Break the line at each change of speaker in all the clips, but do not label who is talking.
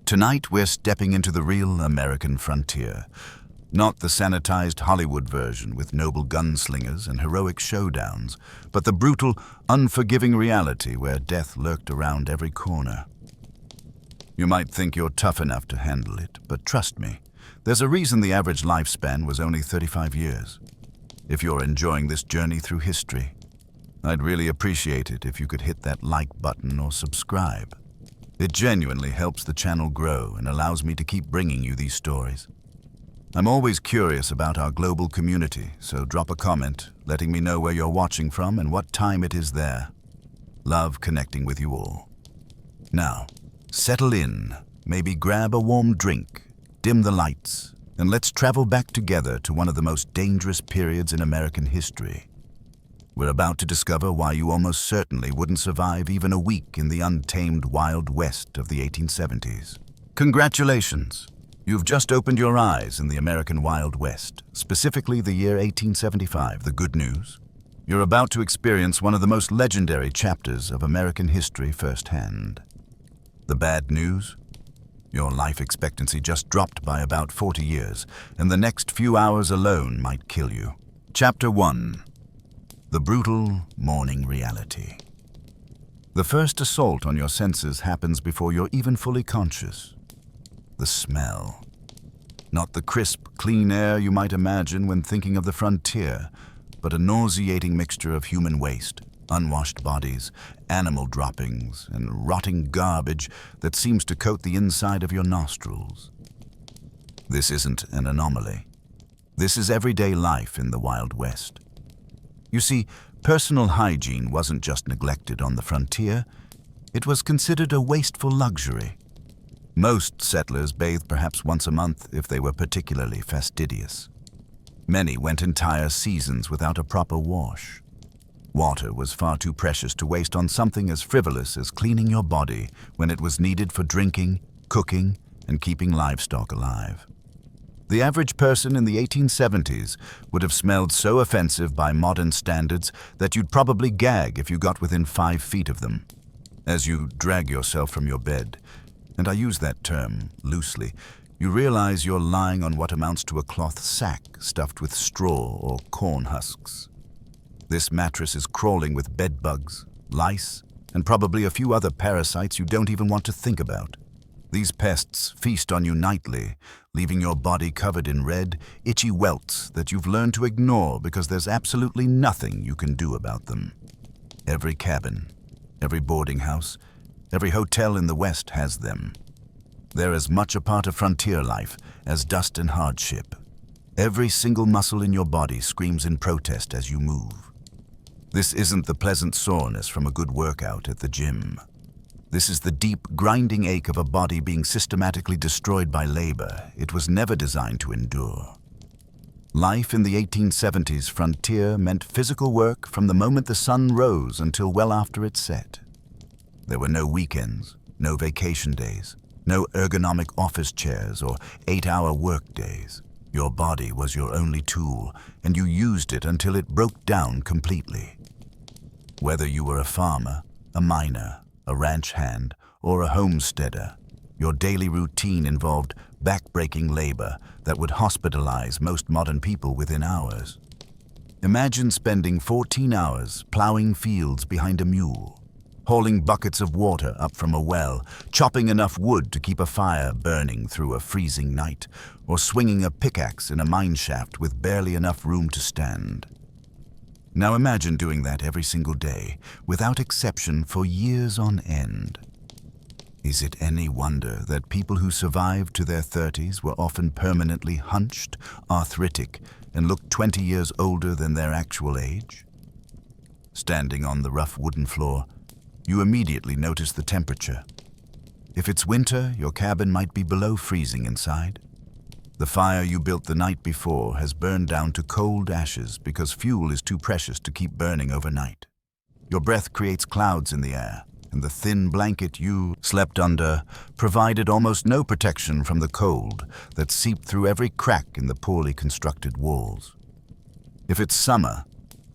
Tonight we're stepping into the real American frontier. Not the sanitized Hollywood version with noble gunslingers and heroic showdowns, but the brutal, unforgiving reality where death lurked around every corner. You might think you're tough enough to handle it, but trust me, there's a reason the average lifespan was only 35 years. If you're enjoying this journey through history, I'd really appreciate it if you could hit that like button or subscribe. It genuinely helps the channel grow and allows me to keep bringing you these stories. I'm always curious about our global community, so drop a comment letting me know where you're watching from and what time it is there. Love connecting with you all. Now, settle in, maybe grab a warm drink, dim the lights, and let's travel back together to one of the most dangerous periods in American history. We're about to discover why you almost certainly wouldn't survive even a week in the untamed Wild West of the 1870s. Congratulations! You've just opened your eyes in the American Wild West, specifically the year 1875. The good news? You're about to experience one of the most legendary chapters of American history firsthand. The bad news? Your life expectancy just dropped by about 40 years, and the next few hours alone might kill you. Chapter 1. The brutal morning reality. The first assault on your senses happens before you're even fully conscious. The smell. Not the crisp, clean air you might imagine when thinking of the frontier, but a nauseating mixture of human waste, unwashed bodies, animal droppings, and rotting garbage that seems to coat the inside of your nostrils. This isn't an anomaly. This is everyday life in the Wild West. You see, personal hygiene wasn't just neglected on the frontier, it was considered a wasteful luxury. Most settlers bathed perhaps once a month if they were particularly fastidious. Many went entire seasons without a proper wash. Water was far too precious to waste on something as frivolous as cleaning your body when it was needed for drinking, cooking, and keeping livestock alive. The average person in the 1870s would have smelled so offensive by modern standards that you'd probably gag if you got within 5 feet of them. As you drag yourself from your bed, and I use that term loosely, you realize you're lying on what amounts to a cloth sack stuffed with straw or corn husks. This mattress is crawling with bed bugs, lice, and probably a few other parasites you don't even want to think about. These pests feast on you nightly, leaving your body covered in red, itchy welts that you've learned to ignore because there's absolutely nothing you can do about them. Every cabin, every boarding house, every hotel in the West has them. They're as much a part of frontier life as dust and hardship. Every single muscle in your body screams in protest as you move. This isn't the pleasant soreness from a good workout at the gym. This is the deep, grinding ache of a body being systematically destroyed by labor it was never designed to endure. Life in the 1870s frontier meant physical work from the moment the sun rose until well after it set. There were no weekends, no vacation days, no ergonomic office chairs or 8-hour work days. Your body was your only tool, and you used it until it broke down completely. Whether you were a farmer, a miner, a ranch hand, or a homesteader, your daily routine involved backbreaking labor that would hospitalize most modern people within hours. Imagine spending 14 hours plowing fields behind a mule, hauling buckets of water up from a well, chopping enough wood to keep a fire burning through a freezing night, or swinging a pickaxe in a mine shaft with barely enough room to stand. Now imagine doing that every single day, without exception for years on end. Is it any wonder that people who survived to their 30s were often permanently hunched, arthritic, and looked 20 years older than their actual age? Standing on the rough wooden floor, you immediately notice the temperature. If it's winter, your cabin might be below freezing inside. The fire you built the night before has burned down to cold ashes because fuel is too precious to keep burning overnight. Your breath creates clouds in the air, and the thin blanket you slept under provided almost no protection from the cold that seeped through every crack in the poorly constructed walls. If it's summer,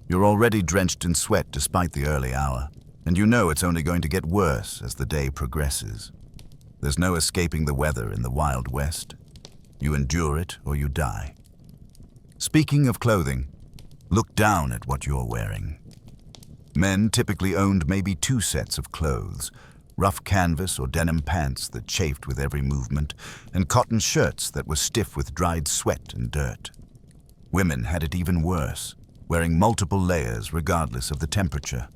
you're already drenched in sweat despite the early hour, and you know it's only going to get worse as the day progresses. There's no escaping the weather in the Wild West. You endure it or you die. Speaking of clothing, look down at what you're wearing. Men typically owned maybe 2 sets of clothes, rough canvas or denim pants that chafed with every movement, and cotton shirts that were stiff with dried sweat and dirt. Women had it even worse, wearing multiple layers regardless of the temperature.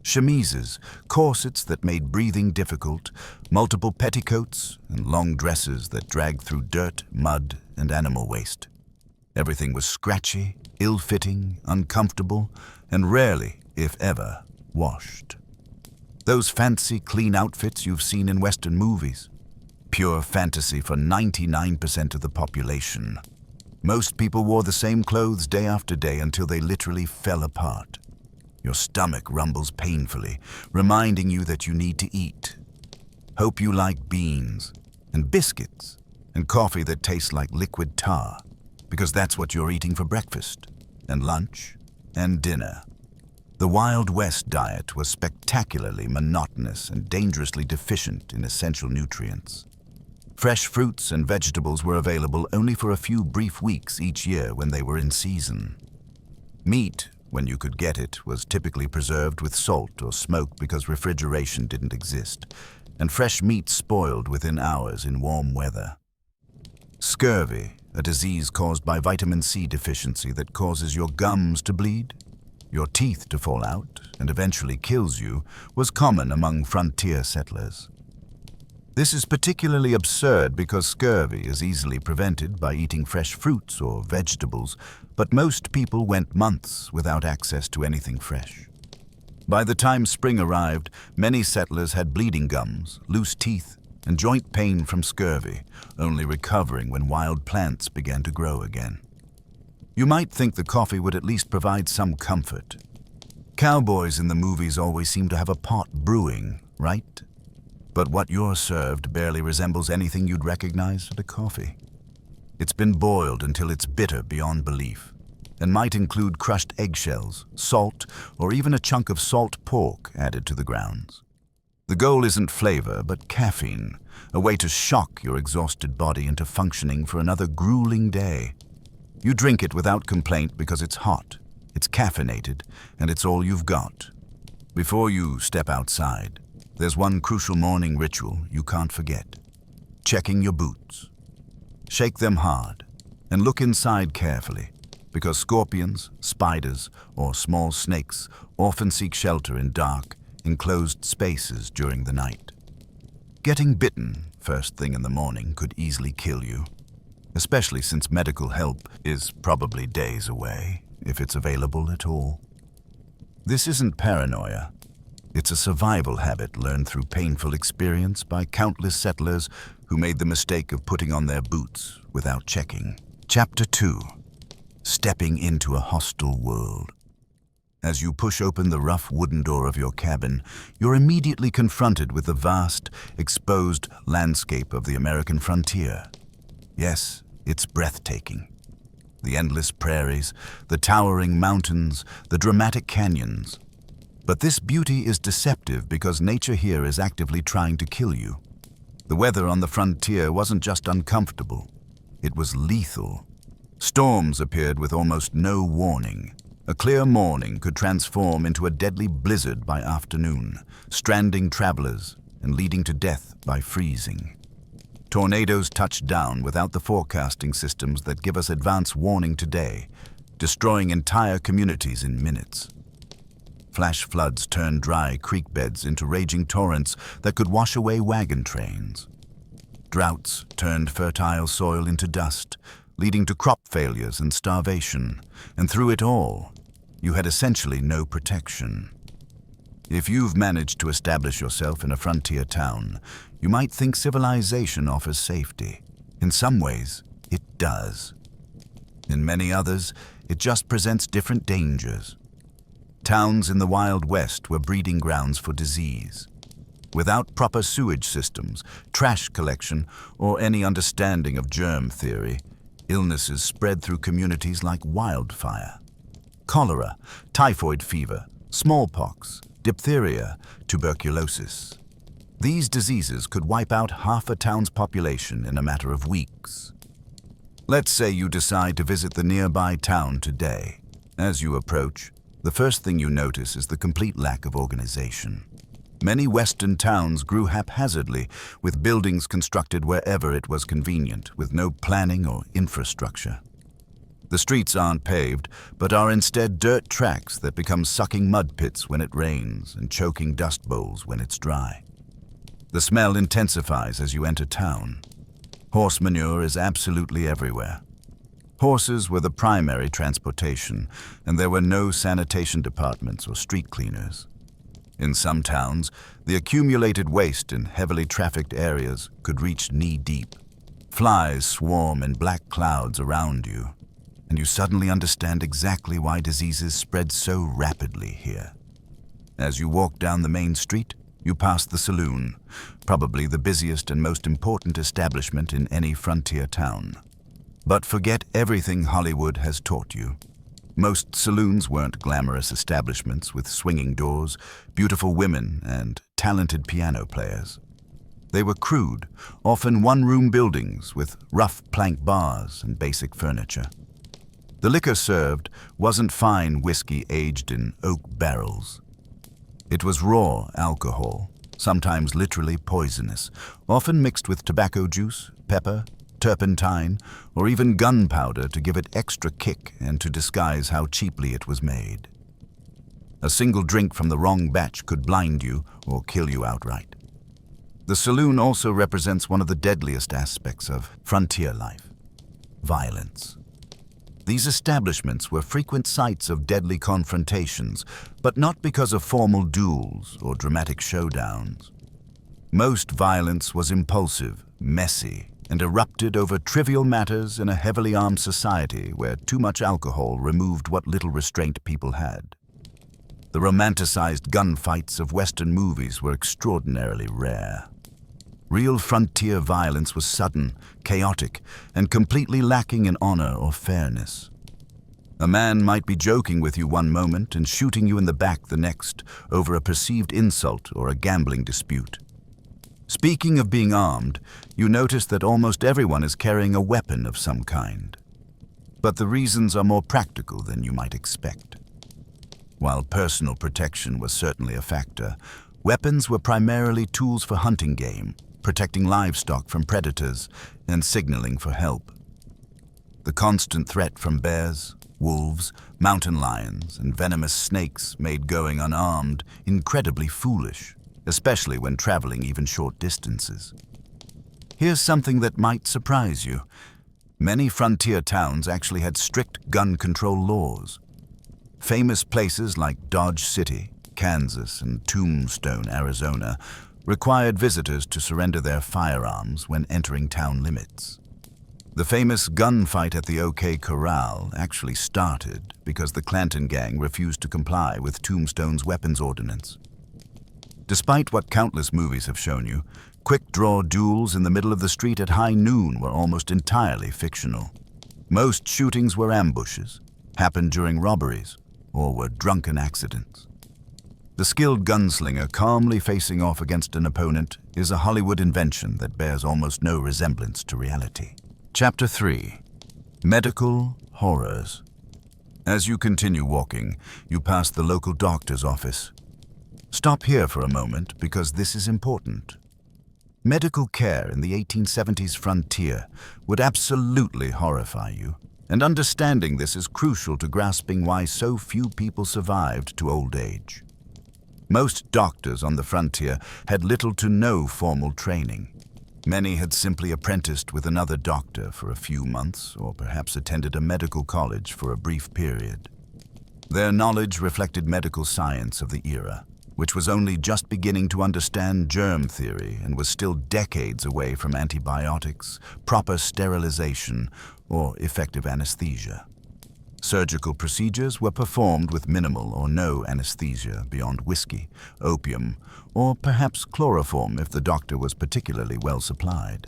Chemises, corsets that made breathing difficult, multiple petticoats, and long dresses that dragged through dirt, mud, and animal waste. Everything was scratchy, ill-fitting, uncomfortable, and rarely, if ever, washed. Those fancy, clean outfits you've seen in Western movies. Pure fantasy for 99% of the population. Most people wore the same clothes day after day until they literally fell apart. Your stomach rumbles painfully, reminding you that you need to eat. Hope you like beans, and biscuits, and coffee that tastes like liquid tar, because that's what you're eating for breakfast, and lunch, and dinner. The Wild West diet was spectacularly monotonous and dangerously deficient in essential nutrients. Fresh fruits and vegetables were available only for a few brief weeks each year when they were in season. Meat, when you could get it, was typically preserved with salt or smoke because refrigeration didn't exist, and fresh meat spoiled within hours in warm weather. Scurvy, a disease caused by vitamin C deficiency that causes your gums to bleed, your teeth to fall out, and eventually kills you, was common among frontier settlers. This is particularly absurd because scurvy is easily prevented by eating fresh fruits or vegetables, but most people went months without access to anything fresh. By the time spring arrived, many settlers had bleeding gums, loose teeth, and joint pain from scurvy, only recovering when wild plants began to grow again. You might think the coffee would at least provide some comfort. Cowboys in the movies always seem to have a pot brewing, right? But what you're served barely resembles anything you'd recognize at a coffee. It's been boiled until it's bitter beyond belief, and might include crushed eggshells, salt, or even a chunk of salt pork added to the grounds. The goal isn't flavor, but caffeine, a way to shock your exhausted body into functioning for another grueling day. You drink it without complaint because it's hot, it's caffeinated, and it's all you've got. Before you step outside, there's one crucial morning ritual you can't forget: checking your boots. Shake them hard and look inside carefully, because scorpions, spiders, or small snakes often seek shelter in dark, enclosed spaces during the night. Getting bitten first thing in the morning could easily kill you, especially since medical help is probably days away, if it's available at all. This isn't paranoia. It's a survival habit learned through painful experience by countless settlers who made the mistake of putting on their boots without checking. Chapter 2. Stepping into a hostile world. As you push open the rough wooden door of your cabin, you're immediately confronted with the vast, exposed landscape of the American frontier. Yes, it's breathtaking. The endless prairies, the towering mountains, the dramatic canyons. But this beauty is deceptive because nature here is actively trying to kill you. The weather on the frontier wasn't just uncomfortable, it was lethal. Storms appeared with almost no warning. A clear morning could transform into a deadly blizzard by afternoon, stranding travelers and leading to death by freezing. Tornadoes touched down without the forecasting systems that give us advance warning today, destroying entire communities in minutes. Flash floods turned dry creek beds into raging torrents that could wash away wagon trains. Droughts turned fertile soil into dust, leading to crop failures and starvation, and through it all, you had essentially no protection. If you've managed to establish yourself in a frontier town, you might think civilization offers safety. In some ways, it does. In many others, it just presents different dangers. Towns in the Wild West were breeding grounds for disease. Without proper sewage systems, trash collection, or any understanding of germ theory, illnesses spread through communities like wildfire. Cholera, typhoid fever, smallpox, diphtheria, tuberculosis. These diseases could wipe out half a town's population in a matter of weeks. Let's say you decide to visit the nearby town today. As you approach, the first thing you notice is the complete lack of organization. Many Western towns grew haphazardly, with buildings constructed wherever it was convenient, with no planning or infrastructure. The streets aren't paved, but are instead dirt tracks that become sucking mud pits when it rains and choking dust bowls when it's dry. The smell intensifies as you enter town. Horse manure is absolutely everywhere. Horses were the primary transportation, and there were no sanitation departments or street cleaners. In some towns, the accumulated waste in heavily trafficked areas could reach knee-deep. Flies swarm in black clouds around you, and you suddenly understand exactly why diseases spread so rapidly here. As you walk down the main street, you pass the saloon, probably the busiest and most important establishment in any frontier town. But forget everything Hollywood has taught you. Most saloons weren't glamorous establishments with swinging doors, beautiful women, and talented piano players. They were crude, often one-room buildings with rough plank bars and basic furniture. The liquor served wasn't fine whiskey aged in oak barrels. It was raw alcohol, sometimes literally poisonous, often mixed with tobacco juice, pepper, turpentine, or even gunpowder to give it extra kick and to disguise how cheaply it was made. A single drink from the wrong batch could blind you or kill you outright. The saloon also represents one of the deadliest aspects of frontier life: violence. These establishments were frequent sites of deadly confrontations, but not because of formal duels or dramatic showdowns. Most violence was impulsive, messy, and erupted over trivial matters in a heavily armed society where too much alcohol removed what little restraint people had. The romanticized gunfights of Western movies were extraordinarily rare. Real frontier violence was sudden, chaotic, and completely lacking in honor or fairness. A man might be joking with you one moment and shooting you in the back the next over a perceived insult or a gambling dispute. Speaking of being armed, you notice that almost everyone is carrying a weapon of some kind. But the reasons are more practical than you might expect. While personal protection was certainly a factor, weapons were primarily tools for hunting game, protecting livestock from predators, and signaling for help. The constant threat from bears, wolves, mountain lions, and venomous snakes made going unarmed incredibly foolish, especially when traveling even short distances. Here's something that might surprise you. Many frontier towns actually had strict gun control laws. Famous places like Dodge City, Kansas, and Tombstone, Arizona, required visitors to surrender their firearms when entering town limits. The famous gunfight at the OK Corral actually started because the Clanton gang refused to comply with Tombstone's weapons ordinance. Despite what countless movies have shown you, quick-draw duels in the middle of the street at high noon were almost entirely fictional. Most shootings were ambushes, happened during robberies, or were drunken accidents. The skilled gunslinger calmly facing off against an opponent is a Hollywood invention that bears almost no resemblance to reality. Chapter 3. Medical Horrors. As you continue walking, you pass the local doctor's office. Stop here for a moment because this is important. Medical care in the 1870s frontier would absolutely horrify you, and understanding this is crucial to grasping why so few people survived to old age. Most doctors on the frontier had little to no formal training. Many had simply apprenticed with another doctor for a few months or perhaps attended a medical college for a brief period. Their knowledge reflected medical science of the era, which was only just beginning to understand germ theory and was still decades away from antibiotics, proper sterilization, or effective anesthesia. Surgical procedures were performed with minimal or no anesthesia beyond whiskey, opium, or perhaps chloroform if the doctor was particularly well supplied.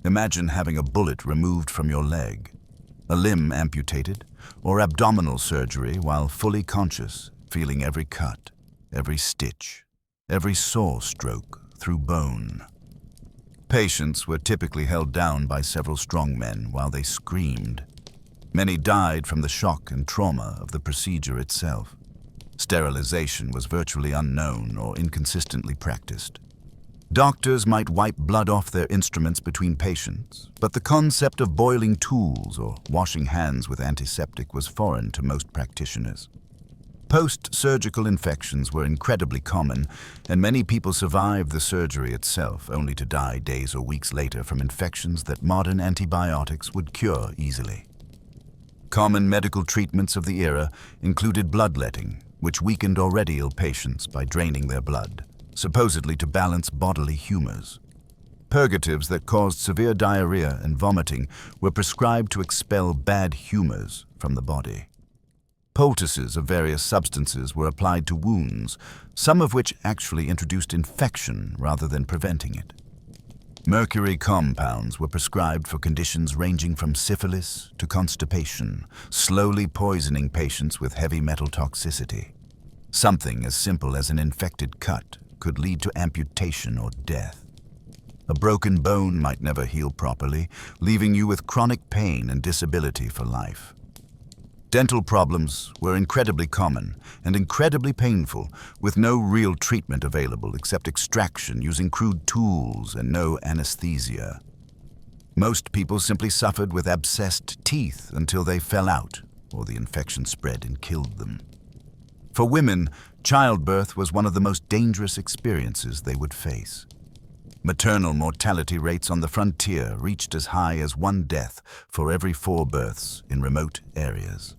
Imagine having a bullet removed from your leg, a limb amputated, or abdominal surgery while fully conscious, feeling every cut, every stitch, every saw stroke through bone. Patients were typically held down by several strong men while they screamed. Many died from the shock and trauma of the procedure itself. Sterilization was virtually unknown or inconsistently practiced. Doctors might wipe blood off their instruments between patients, but the concept of boiling tools or washing hands with antiseptic was foreign to most practitioners. Post-surgical infections were incredibly common, and many people survived the surgery itself only to die days or weeks later from infections that modern antibiotics would cure easily. Common medical treatments of the era included bloodletting, which weakened already ill patients by draining their blood, supposedly to balance bodily humors. Purgatives that caused severe diarrhea and vomiting were prescribed to expel bad humors from the body. Poultices of various substances were applied to wounds, some of which actually introduced infection rather than preventing it. Mercury compounds were prescribed for conditions ranging from syphilis to constipation, slowly poisoning patients with heavy metal toxicity. Something as simple as an infected cut could lead to amputation or death. A broken bone might never heal properly, leaving you with chronic pain and disability for life. Dental problems were incredibly common and incredibly painful, with no real treatment available except extraction using crude tools and no anesthesia. Most people simply suffered with abscessed teeth until they fell out or the infection spread and killed them. For women, childbirth was one of the most dangerous experiences they would face. Maternal mortality rates on the frontier reached as high as 1 death for every 4 births in remote areas.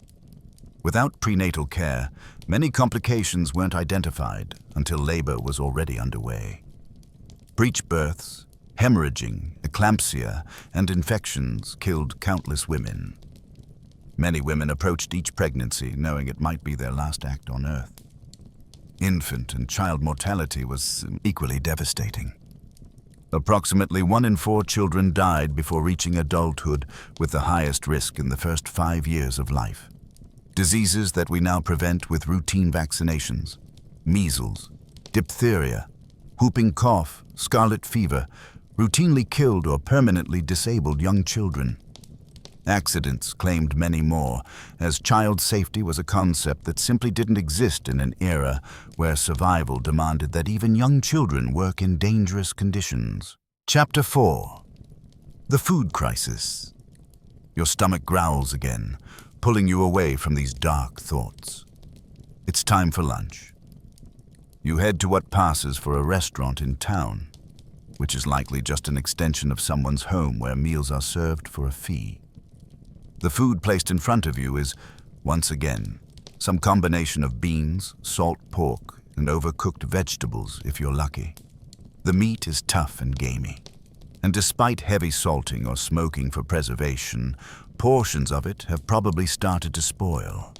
Without prenatal care, many complications weren't identified until labor was already underway. Breech births, hemorrhaging, eclampsia, and infections killed countless women. Many women approached each pregnancy knowing it might be their last act on earth. Infant and child mortality was equally devastating. Approximately 1 in 4 children died before reaching adulthood, with the highest risk in the first 5 years of life. Diseases that we now prevent with routine vaccinations, measles, diphtheria, whooping cough, scarlet fever, routinely killed or permanently disabled young children. Accidents claimed many more, as child safety was a concept that simply didn't exist in an era where survival demanded that even young children work in dangerous conditions. Chapter 4. The Food Crisis. Your stomach growls again, pulling you away from these dark thoughts. It's time for lunch. You head to what passes for a restaurant in town, which is likely just an extension of someone's home where meals are served for a fee. The food placed in front of you is, once again, some combination of beans, salt pork, and overcooked vegetables if you're lucky. The meat is tough and gamey, and despite heavy salting or smoking for preservation, portions of it have probably started to spoil.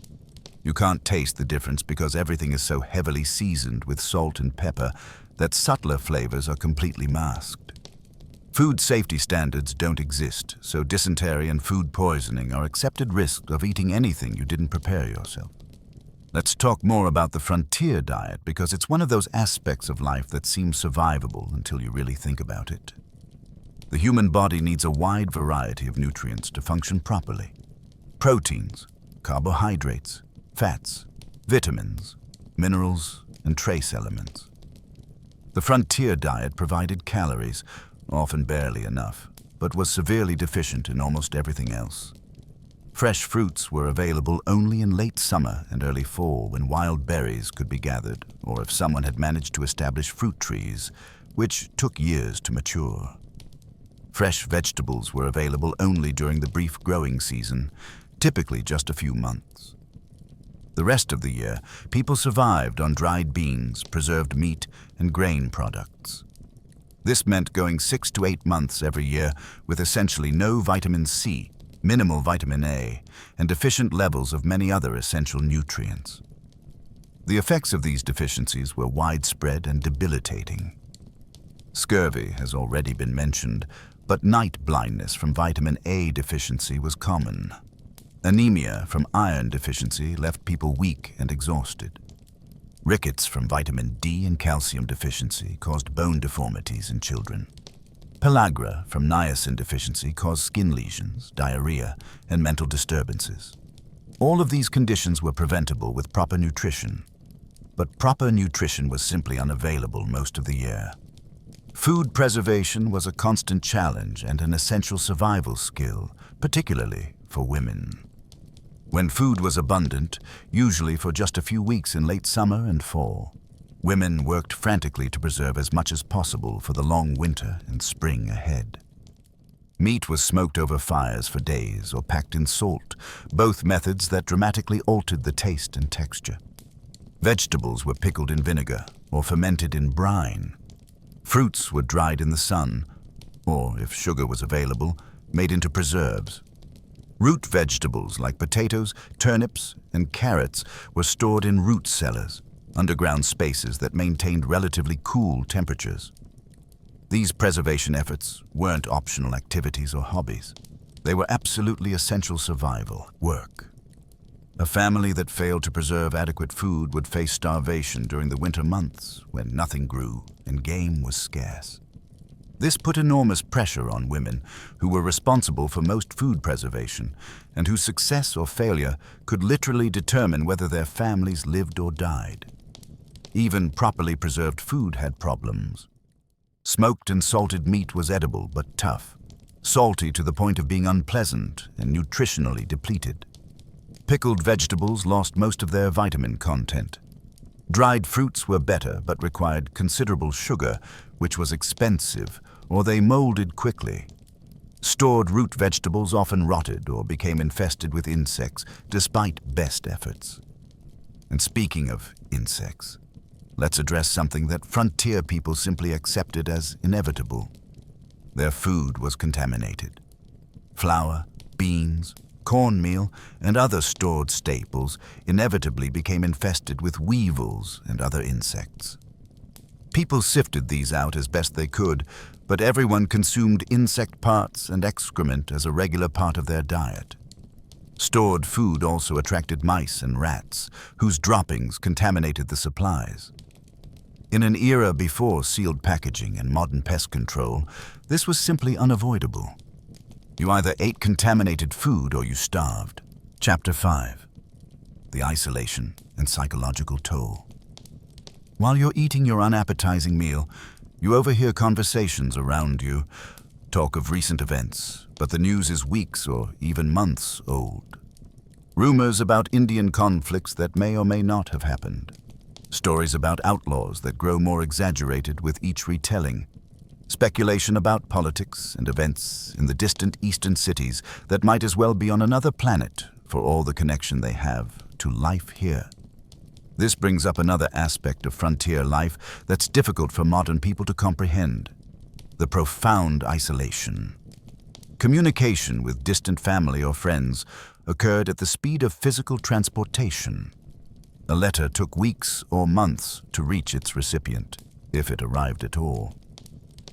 You can't taste the difference because everything is so heavily seasoned with salt and pepper that subtler flavors are completely masked. Food safety standards don't exist, so dysentery and food poisoning are accepted risks of eating anything you didn't prepare yourself. Let's talk more about the frontier diet because it's one of those aspects of life that seems survivable until you really think about it. The human body needs a wide variety of nutrients to function properly. Proteins, carbohydrates, fats, vitamins, minerals, and trace elements. The frontier diet provided calories, often barely enough, but was severely deficient in almost everything else. Fresh fruits were available only in late summer and early fall when wild berries could be gathered, or if someone had managed to establish fruit trees, which took years to mature. Fresh vegetables were available only during the brief growing season, typically just a few months. The rest of the year, people survived on dried beans, preserved meat, and grain products. This meant going 6 to 8 months every year with essentially no vitamin C, minimal vitamin A, and deficient levels of many other essential nutrients. The effects of these deficiencies were widespread and debilitating. Scurvy has already been mentioned, but night blindness from vitamin A deficiency was common. Anemia from iron deficiency left people weak and exhausted. Rickets from vitamin D and calcium deficiency caused bone deformities in children. Pellagra from niacin deficiency caused skin lesions, diarrhea, and mental disturbances. All of these conditions were preventable with proper nutrition, but proper nutrition was simply unavailable most of the year. Food preservation was a constant challenge and an essential survival skill, particularly for women. When food was abundant, usually for just a few weeks in late summer and fall, women worked frantically to preserve as much as possible for the long winter and spring ahead. Meat was smoked over fires for days or packed in salt, both methods that dramatically altered the taste and texture. Vegetables were pickled in vinegar or fermented in brine. Fruits were dried in the sun, or, if sugar was available, made into preserves. Root vegetables like potatoes, turnips, and carrots were stored in root cellars, underground spaces that maintained relatively cool temperatures. These preservation efforts weren't optional activities or hobbies. They were absolutely essential survival work. A family that failed to preserve adequate food would face starvation during the winter months when nothing grew and game was scarce. This put enormous pressure on women who were responsible for most food preservation and whose success or failure could literally determine whether their families lived or died. Even properly preserved food had problems. Smoked and salted meat was edible but tough, salty to the point of being unpleasant and nutritionally depleted. Pickled vegetables lost most of their vitamin content. Dried fruits were better but required considerable sugar, which was expensive, or they molded quickly. Stored root vegetables often rotted or became infested with insects, despite best efforts. And speaking of insects, let's address something that frontier people simply accepted as inevitable. Their food was contaminated. Flour, beans, cornmeal, and other stored staples inevitably became infested with weevils and other insects. People sifted these out as best they could, but everyone consumed insect parts and excrement as a regular part of their diet. Stored food also attracted mice and rats, whose droppings contaminated the supplies. In an era before sealed packaging and modern pest control, this was simply unavoidable. You either ate contaminated food or you starved. Chapter 5. The Isolation and Psychological Toll. While you're eating your unappetizing meal, you overhear conversations around you, talk of recent events, but the news is weeks or even months old. Rumors about Indian conflicts that may or may not have happened. Stories about outlaws that grow more exaggerated with each retelling. Speculation about politics and events in the distant eastern cities that might as well be on another planet for all the connection they have to life here. This brings up another aspect of frontier life that's difficult for modern people to comprehend: the profound isolation. Communication with distant family or friends occurred at the speed of physical transportation. A letter took weeks or months to reach its recipient, if it arrived at all.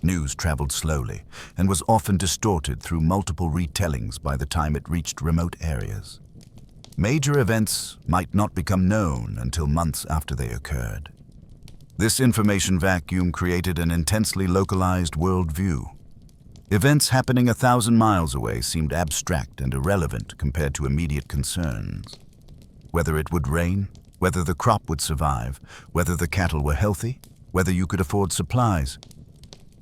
News traveled slowly and was often distorted through multiple retellings by the time it reached remote areas. Major events might not become known until months after they occurred. This information vacuum created an intensely localized worldview. Events happening 1,000 miles away seemed abstract and irrelevant compared to immediate concerns. Whether it would rain, whether the crop would survive, whether the cattle were healthy, whether you could afford supplies.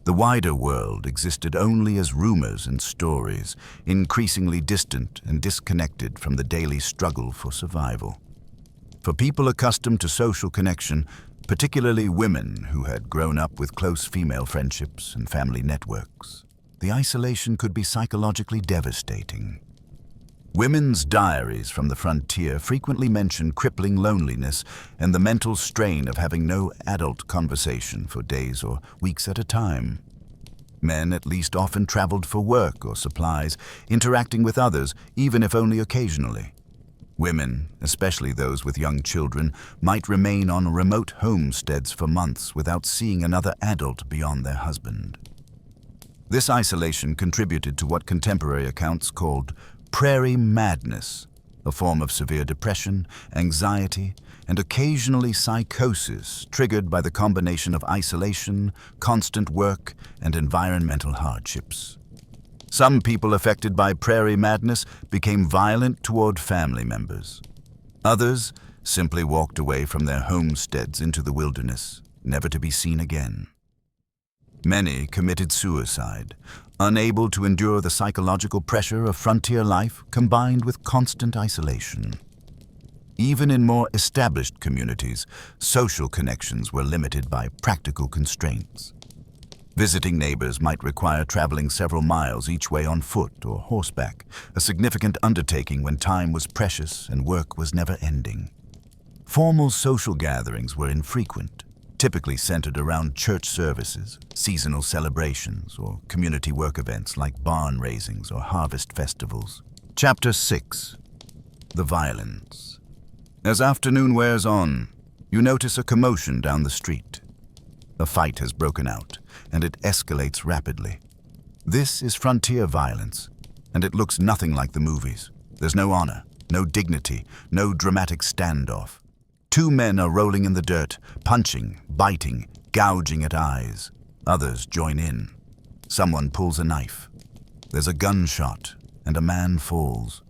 The wider world existed only as rumors and stories, increasingly distant and disconnected from the daily struggle for survival. For people accustomed to social connection, particularly women who had grown up with close female friendships and family networks, the isolation could be psychologically devastating. Women's diaries from the frontier frequently mention crippling loneliness and the mental strain of having no adult conversation for days or weeks at a time. Men at least often traveled for work or supplies, interacting with others, even if only occasionally. Women, especially those with young children, might remain on remote homesteads for months without seeing another adult beyond their husband. This isolation contributed to what contemporary accounts called prairie madness, a form of severe depression, anxiety, and occasionally psychosis triggered by the combination of isolation, constant work, and environmental hardships. Some people affected by prairie madness became violent toward family members. Others simply walked away from their homesteads into the wilderness, never to be seen again. Many committed suicide, unable to endure the psychological pressure of frontier life combined with constant isolation. Even in more established communities, social connections were limited by practical constraints. Visiting neighbors might require traveling several miles each way on foot or horseback, a significant undertaking when time was precious and work was never ending. Formal social gatherings were infrequent, typically centered around church services, seasonal celebrations, or community work events like barn raisings or harvest festivals. Chapter 6. The Violence. As afternoon wears on, you notice a commotion down the street. A fight has broken out, and it escalates rapidly. This is frontier violence, and it looks nothing like the movies. There's no honor, no dignity, no dramatic standoff. Two men are rolling in the dirt, punching, biting, gouging at eyes. Others join in. Someone pulls a knife. There's a gunshot, and a man falls.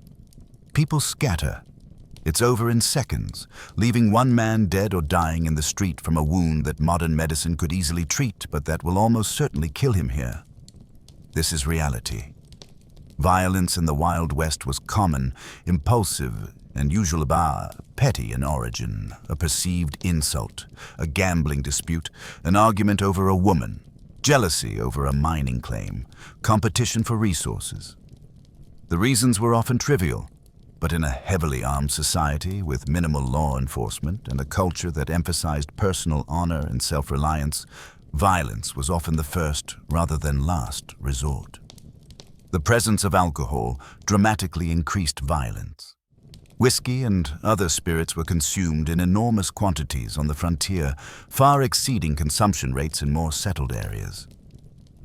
People scatter. It's over in seconds, leaving one man dead or dying in the street from a wound that modern medicine could easily treat, but that will almost certainly kill him here. This is reality. Violence in the Wild West was common, impulsive, and usually petty in origin, a perceived insult, a gambling dispute, an argument over a woman, jealousy over a mining claim, competition for resources. The reasons were often trivial, but in a heavily armed society with minimal law enforcement and a culture that emphasized personal honor and self-reliance, violence was often the first rather than last resort. The presence of alcohol dramatically increased violence. Whiskey and other spirits were consumed in enormous quantities on the frontier, far exceeding consumption rates in more settled areas.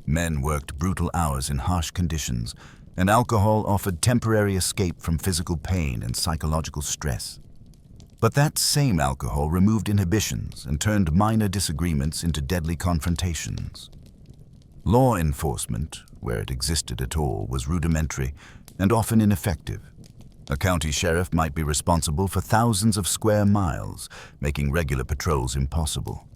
Men worked brutal hours in harsh conditions, and alcohol offered temporary escape from physical pain and psychological stress. But that same alcohol removed inhibitions and turned minor disagreements into deadly confrontations. Law enforcement, where it existed at all, was rudimentary and often ineffective. A county sheriff might be responsible for thousands of square miles, making regular patrols impossible.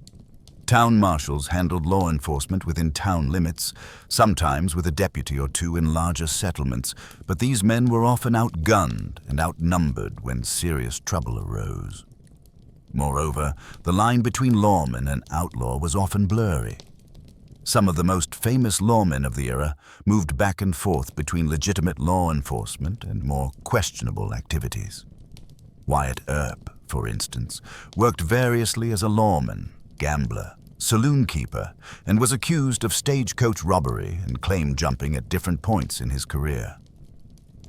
Town marshals handled law enforcement within town limits, sometimes with a deputy or two in larger settlements, but these men were often outgunned and outnumbered when serious trouble arose. Moreover, the line between lawman and outlaw was often blurry. Some of the most famous lawmen of the era moved back and forth between legitimate law enforcement and more questionable activities. Wyatt Earp, for instance, worked variously as a lawman, gambler, saloon keeper, and was accused of stagecoach robbery and claim jumping at different points in his career.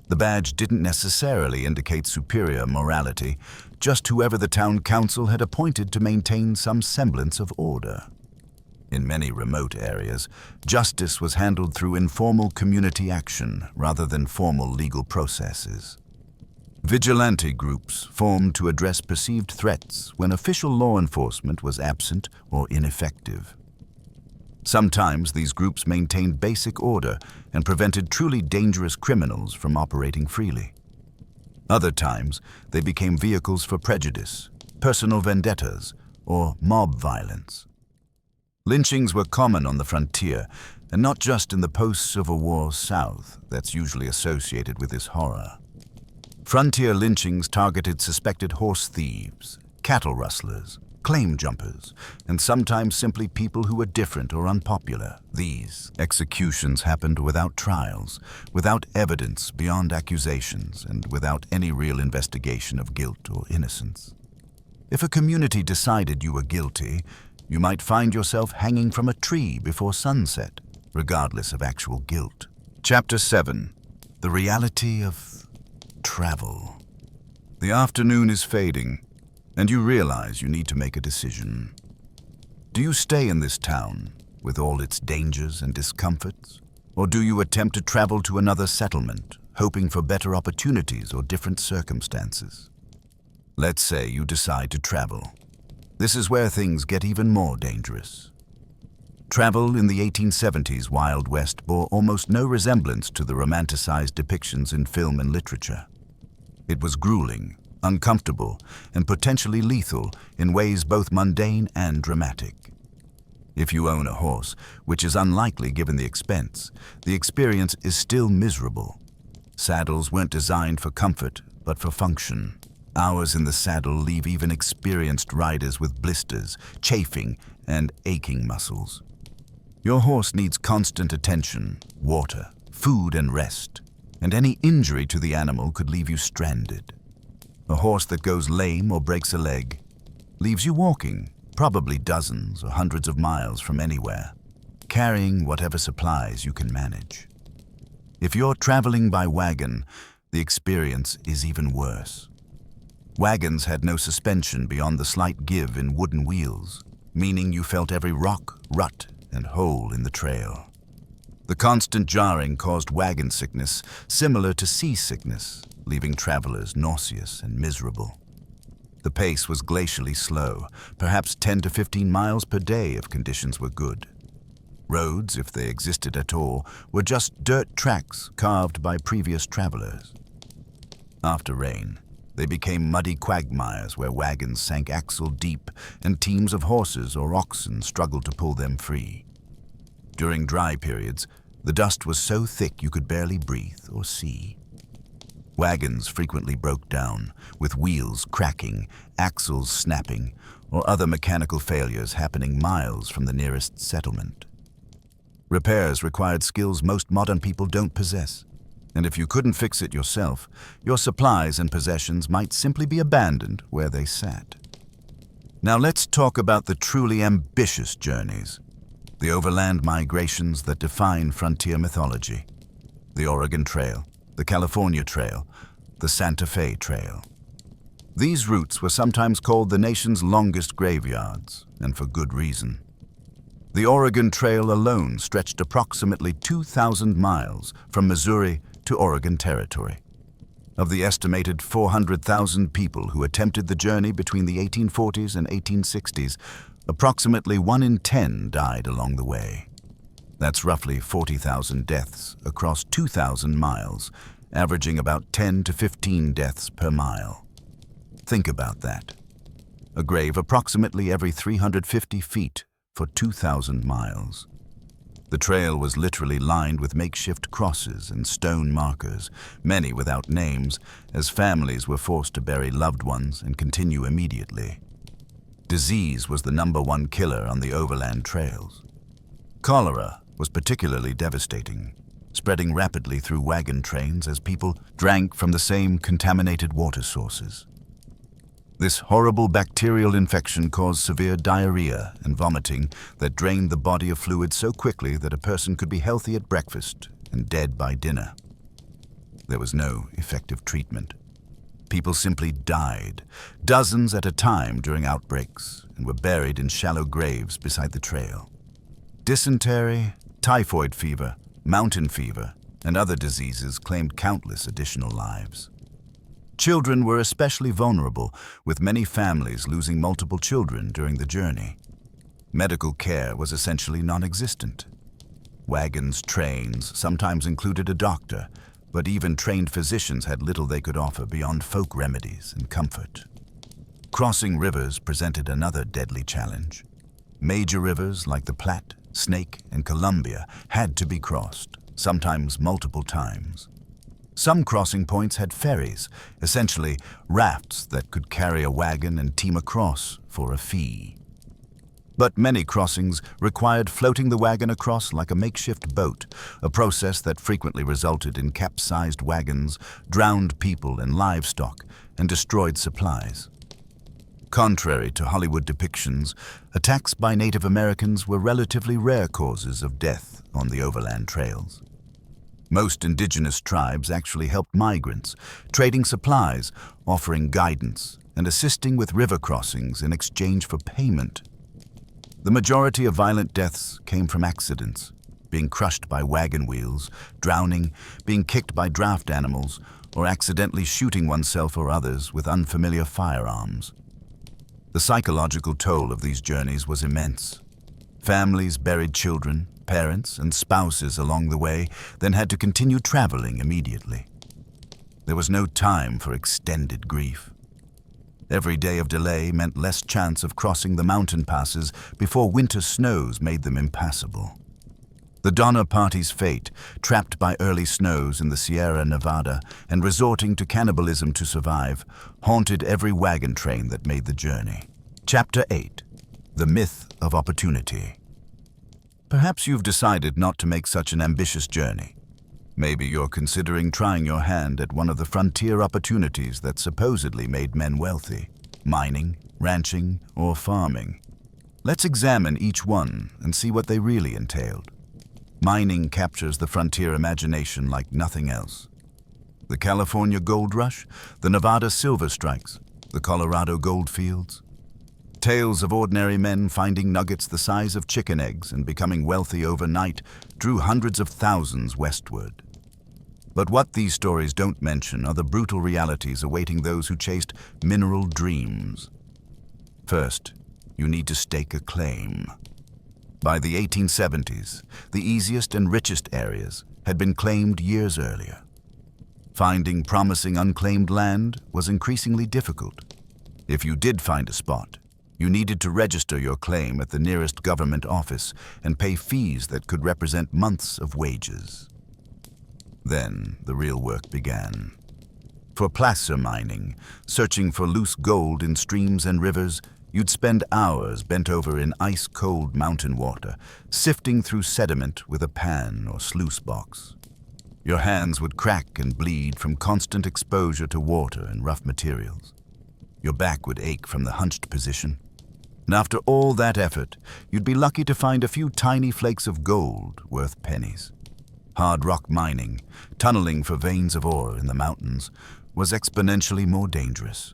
The badge didn't necessarily indicate superior morality, just whoever the town council had appointed to maintain some semblance of order. In many remote areas, justice was handled through informal community action rather than formal legal processes. Vigilante groups formed to address perceived threats when official law enforcement was absent or ineffective. Sometimes these groups maintained basic order and prevented truly dangerous criminals from operating freely. Other times, they became vehicles for prejudice, personal vendettas, or mob violence. Lynchings were common on the frontier, and not just in the post-Civil War South that's usually associated with this horror. Frontier lynchings targeted suspected horse thieves, cattle rustlers, claim jumpers, and sometimes simply people who were different or unpopular. These executions happened without trials, without evidence beyond accusations, and without any real investigation of guilt or innocence. If a community decided you were guilty, you might find yourself hanging from a tree before sunset, regardless of actual guilt. Chapter 7. The Reality of Travel. The afternoon is fading, and you realize you need to make a decision. Do you stay in this town, with all its dangers and discomforts, or do you attempt to travel to another settlement, hoping for better opportunities or different circumstances. Let's say you decide to travel. This is where things get even more dangerous. Travel in the 1870s Wild West bore almost no resemblance to the romanticized depictions in film and literature. It was grueling, uncomfortable, and potentially lethal in ways both mundane and dramatic. If you own a horse, which is unlikely given the expense, the experience is still miserable. Saddles weren't designed for comfort, but for function. Hours in the saddle leave even experienced riders with blisters, chafing, and aching muscles. Your horse needs constant attention, water, food, and rest, and any injury to the animal could leave you stranded. A horse that goes lame or breaks a leg leaves you walking, probably dozens or hundreds of miles from anywhere, carrying whatever supplies you can manage. If you're traveling by wagon, the experience is even worse. Wagons had no suspension beyond the slight give in wooden wheels, meaning you felt every rock, rut, and hole in the trail. The constant jarring caused wagon sickness, similar to seasickness, leaving travelers nauseous and miserable. The pace was glacially slow, perhaps 10 to 15 miles per day if conditions were good. Roads, if they existed at all, were just dirt tracks carved by previous travelers. After rain, they became muddy quagmires where wagons sank axle deep and teams of horses or oxen struggled to pull them free. During dry periods, the dust was so thick you could barely breathe or see. Wagons frequently broke down, with wheels cracking, axles snapping, or other mechanical failures happening miles from the nearest settlement. Repairs required skills most modern people don't possess, and if you couldn't fix it yourself, your supplies and possessions might simply be abandoned where they sat. Now let's talk about the truly ambitious journeys, the overland migrations that define frontier mythology. The Oregon Trail, the California Trail, the Santa Fe Trail. These routes were sometimes called the nation's longest graveyards, and for good reason. The Oregon Trail alone stretched approximately 2,000 miles from Missouri to Oregon Territory. Of the estimated 400,000 people who attempted the journey between the 1840s and 1860s, approximately 1 in 10 died along the way. That's roughly 40,000 deaths across 2,000 miles, averaging about 10 to 15 deaths per mile. Think about that. A grave approximately every 350 feet for 2,000 miles. The trail was literally lined with makeshift crosses and stone markers, many without names, as families were forced to bury loved ones and continue immediately. Disease was the #1 killer on the overland trails. Cholera was particularly devastating, spreading rapidly through wagon trains as people drank from the same contaminated water sources. This horrible bacterial infection caused severe diarrhea and vomiting that drained the body of fluid so quickly that a person could be healthy at breakfast and dead by dinner. There was no effective treatment. People simply died, dozens at a time during outbreaks, and were buried in shallow graves beside the trail. Dysentery, typhoid fever, mountain fever, and other diseases claimed countless additional lives. Children were especially vulnerable, with many families losing multiple children during the journey. Medical care was essentially non-existent. Wagons, trains sometimes included a doctor, but even trained physicians had little they could offer beyond folk remedies and comfort. Crossing rivers presented another deadly challenge. Major rivers like the Platte, Snake, and Columbia had to be crossed, sometimes multiple times. Some crossing points had ferries, essentially rafts that could carry a wagon and team across for a fee. But many crossings required floating the wagon across like a makeshift boat, a process that frequently resulted in capsized wagons, drowned people and livestock, and destroyed supplies. Contrary to Hollywood depictions, attacks by Native Americans were relatively rare causes of death on the overland trails. Most indigenous tribes actually helped migrants, trading supplies, offering guidance, and assisting with river crossings in exchange for payment. The majority of violent deaths came from accidents, being crushed by wagon wheels, drowning, being kicked by draft animals, or accidentally shooting oneself or others with unfamiliar firearms. The psychological toll of these journeys was immense. Families buried children, parents, and spouses along the way, then had to continue traveling immediately. There was no time for extended grief. Every day of delay meant less chance of crossing the mountain passes before winter snows made them impassable. The Donner Party's fate, trapped by early snows in the Sierra Nevada and resorting to cannibalism to survive, haunted every wagon train that made the journey. Chapter 8. The Myth of Opportunity. Perhaps you've decided not to make such an ambitious journey. Maybe you're considering trying your hand at one of the frontier opportunities that supposedly made men wealthy: mining, ranching, or farming. Let's examine each one and see what they really entailed. Mining captures the frontier imagination like nothing else. The California gold rush, the Nevada silver strikes, the Colorado gold fields. Tales of ordinary men finding nuggets the size of chicken eggs and becoming wealthy overnight drew hundreds of thousands westward. But what these stories don't mention are the brutal realities awaiting those who chased mineral dreams. First, you need to stake a claim. By the 1870s, the easiest and richest areas had been claimed years earlier. Finding promising unclaimed land was increasingly difficult. If you did find a spot, you needed to register your claim at the nearest government office and pay fees that could represent months of wages. Then the real work began. For placer mining, searching for loose gold in streams and rivers, you'd spend hours bent over in ice-cold mountain water, sifting through sediment with a pan or sluice box. Your hands would crack and bleed from constant exposure to water and rough materials. Your back would ache from the hunched position. And after all that effort, you'd be lucky to find a few tiny flakes of gold worth pennies. Hard rock mining, tunneling for veins of ore in the mountains, was exponentially more dangerous.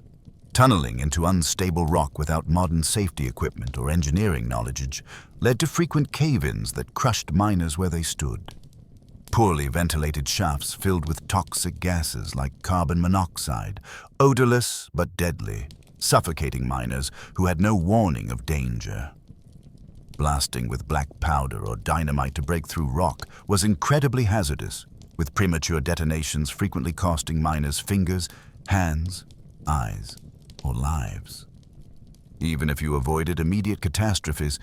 Tunneling into unstable rock without modern safety equipment or engineering knowledge led to frequent cave-ins that crushed miners where they stood. Poorly ventilated shafts filled with toxic gases like carbon monoxide, odorless but deadly, suffocating miners who had no warning of danger. Blasting with black powder or dynamite to break through rock was incredibly hazardous, with premature detonations frequently costing miners fingers, hands, eyes, or lives. Even if you avoided immediate catastrophes,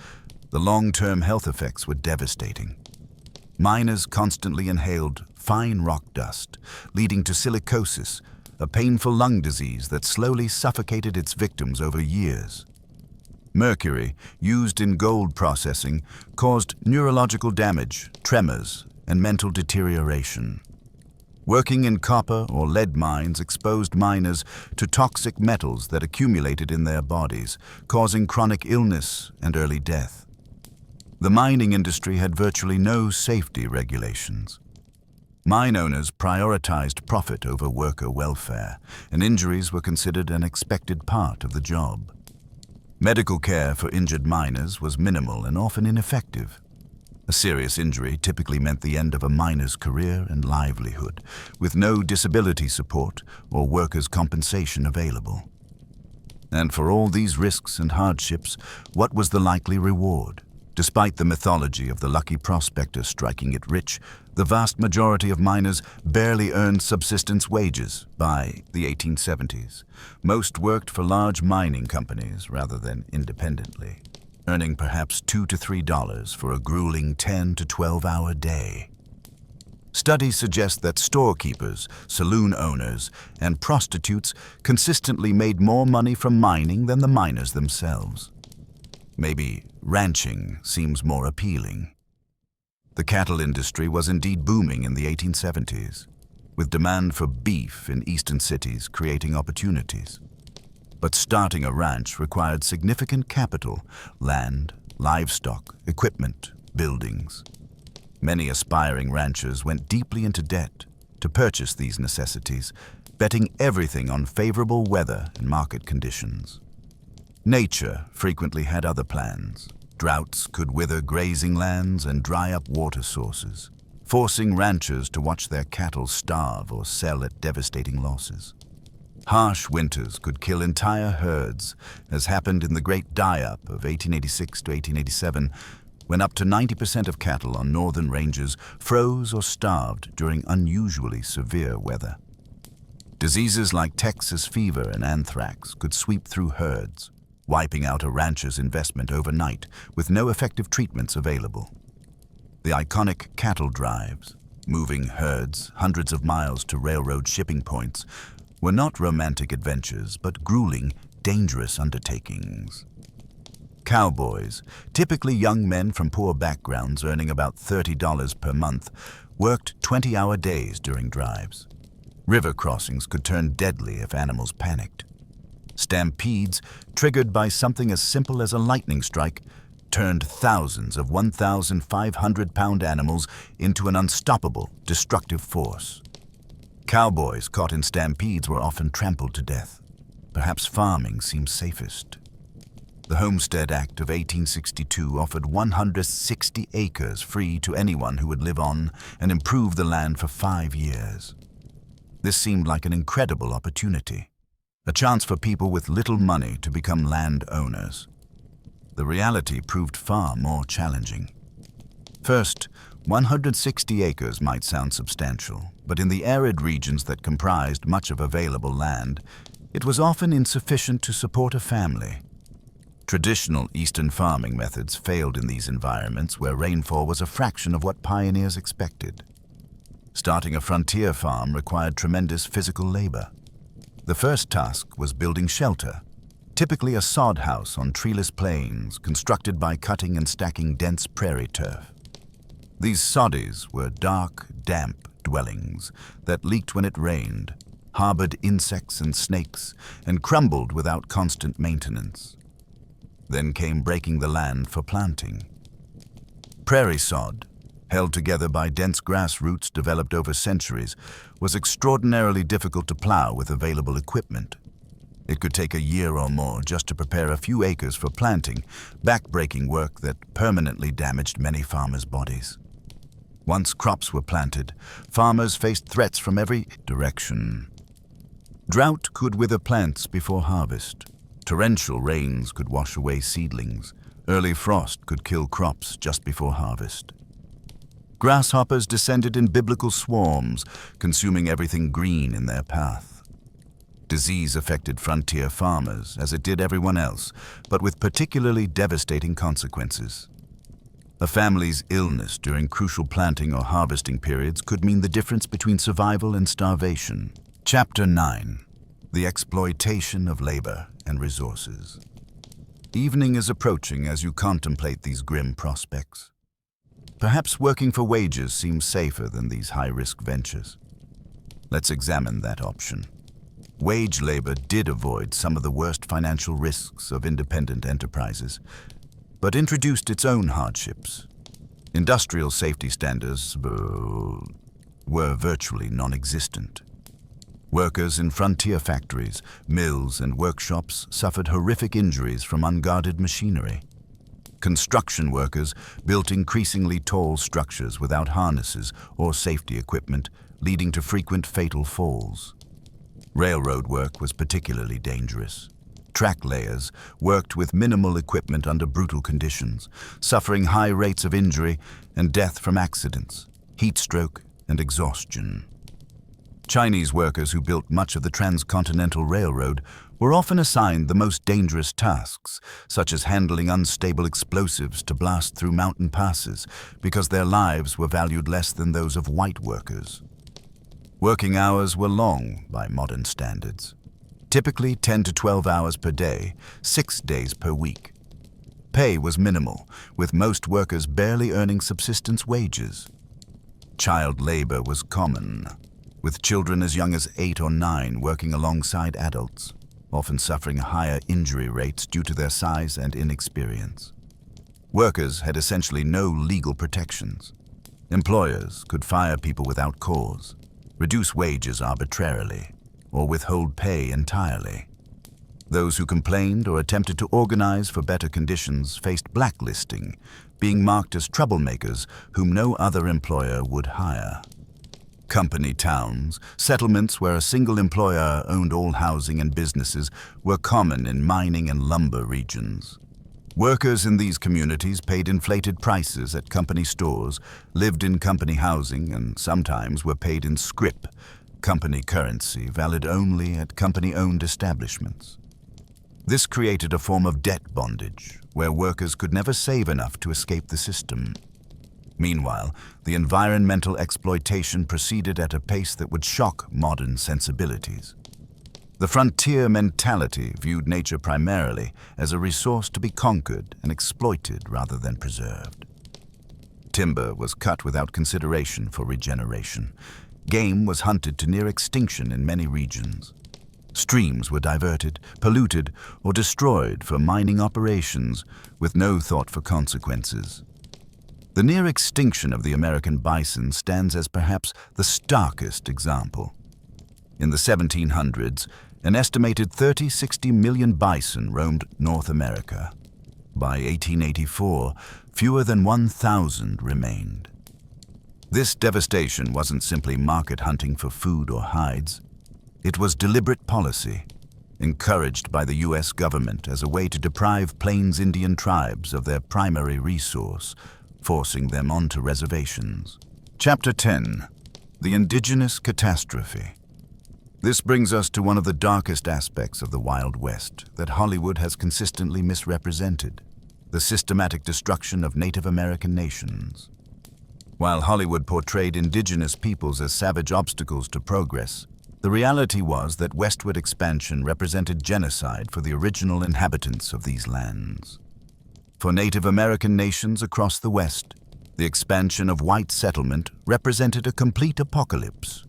the long-term health effects were devastating. Miners constantly inhaled fine rock dust, leading to silicosis, a painful lung disease that slowly suffocated its victims over years. Mercury, used in gold processing, caused neurological damage, tremors, and mental deterioration. Working in copper or lead mines exposed miners to toxic metals that accumulated in their bodies, causing chronic illness and early death. The mining industry had virtually no safety regulations. Mine owners prioritized profit over worker welfare, and injuries were considered an expected part of the job. Medical care for injured miners was minimal and often ineffective. A serious injury typically meant the end of a miner's career and livelihood, with no disability support or workers' compensation available. And for all these risks and hardships, what was the likely reward? Despite the mythology of the lucky prospector striking it rich, the vast majority of miners barely earned subsistence wages by the 1870s. Most worked for large mining companies rather than independently, earning perhaps $2 to $3 for a grueling 10 to 12-hour day. Studies suggest that storekeepers, saloon owners, and prostitutes consistently made more money from mining than the miners themselves. Maybe ranching seems more appealing. The cattle industry was indeed booming in the 1870s, with demand for beef in eastern cities creating opportunities. But starting a ranch required significant capital: land, livestock, equipment, buildings. Many aspiring ranchers went deeply into debt to purchase these necessities, betting everything on favorable weather and market conditions. Nature frequently had other plans. Droughts could wither grazing lands and dry up water sources, forcing ranchers to watch their cattle starve or sell at devastating losses. Harsh winters could kill entire herds, as happened in the Great Die-Up of 1886 to 1887, when up to 90% of cattle on northern ranges froze or starved during unusually severe weather. Diseases like Texas fever and anthrax could sweep through herds, wiping out a rancher's investment overnight with no effective treatments available. The iconic cattle drives, moving herds hundreds of miles to railroad shipping points, were not romantic adventures but grueling, dangerous undertakings. Cowboys, typically young men from poor backgrounds earning about $30 per month, worked 20-hour days during drives. River crossings could turn deadly if animals panicked. Stampedes, triggered by something as simple as a lightning strike, turned thousands of 1,500-pound animals into an unstoppable, destructive force. Cowboys caught in stampedes were often trampled to death. Perhaps farming seems safest. The Homestead Act of 1862 offered 160 acres free to anyone who would live on and improve the land for 5 years. This seemed like an incredible opportunity, a chance for people with little money to become landowners. The reality proved far more challenging. First, 160 acres might sound substantial, but in the arid regions that comprised much of available land, it was often insufficient to support a family. Traditional eastern farming methods failed in these environments where rainfall was a fraction of what pioneers expected. Starting a frontier farm required tremendous physical labor. The first task was building shelter, typically a sod house on treeless plains constructed by cutting and stacking dense prairie turf. These soddies were dark, damp dwellings that leaked when it rained, harbored insects and snakes, and crumbled without constant maintenance. Then came breaking the land for planting. Prairie sod, held together by dense grass roots developed over centuries, was extraordinarily difficult to plow with available equipment. It could take a year or more just to prepare a few acres for planting, backbreaking work that permanently damaged many farmers' bodies. Once crops were planted, farmers faced threats from every direction. Drought could wither plants before harvest. Torrential rains could wash away seedlings. Early frost could kill crops just before harvest. Grasshoppers descended in biblical swarms, consuming everything green in their path. Disease affected frontier farmers, as it did everyone else, but with particularly devastating consequences. A family's illness during crucial planting or harvesting periods could mean the difference between survival and starvation. Chapter 9. The exploitation of labor and resources. Evening is approaching as you contemplate these grim prospects. Perhaps working for wages seems safer than these high-risk ventures. Let's examine that option. Wage labor did avoid some of the worst financial risks of independent enterprises, but introduced its own hardships. Industrial safety standards were virtually non-existent. Workers in frontier factories, mills, and workshops suffered horrific injuries from unguarded machinery. Construction workers built increasingly tall structures without harnesses or safety equipment, leading to frequent fatal falls. Railroad work was particularly dangerous. Track layers worked with minimal equipment under brutal conditions, suffering high rates of injury and death from accidents, heat stroke, and exhaustion. Chinese workers who built much of the transcontinental railroad were often assigned the most dangerous tasks, such as handling unstable explosives to blast through mountain passes, because their lives were valued less than those of white workers. Working hours were long by modern standards, typically 10 to 12 hours per day, 6 days per week. Pay was minimal, with most workers barely earning subsistence wages. Child labor was common, with children as young as 8 or 9 working alongside adults, often suffering higher injury rates due to their size and inexperience. Workers had essentially no legal protections. Employers could fire people without cause, reduce wages arbitrarily, or withhold pay entirely. Those who complained or attempted to organize for better conditions faced blacklisting, being marked as troublemakers whom no other employer would hire. Company towns, settlements where a single employer owned all housing and businesses, were common in mining and lumber regions. Workers in these communities paid inflated prices at company stores, lived in company housing, and sometimes were paid in scrip, company currency valid only at company-owned establishments. This created a form of debt bondage, where workers could never save enough to escape the system. Meanwhile, the environmental exploitation proceeded at a pace that would shock modern sensibilities. The frontier mentality viewed nature primarily as a resource to be conquered and exploited rather than preserved. Timber was cut without consideration for regeneration. Game was hunted to near extinction in many regions. Streams were diverted, polluted, or destroyed for mining operations with no thought for consequences. The near extinction of the American bison stands as perhaps the starkest example. In the 1700s, an estimated 30–60 million bison roamed North America. By 1884, fewer than 1,000 remained. This devastation wasn't simply market hunting for food or hides. It was deliberate policy, encouraged by the U.S. government as a way to deprive Plains Indian tribes of their primary resource, forcing them onto reservations. Chapter 10. The Indigenous Catastrophe. This brings us to one of the darkest aspects of the Wild West that Hollywood has consistently misrepresented: the systematic destruction of Native American nations. While Hollywood portrayed indigenous peoples as savage obstacles to progress, the reality was that westward expansion represented genocide for the original inhabitants of these lands. For Native American nations across the West, the expansion of white settlement represented a complete apocalypse.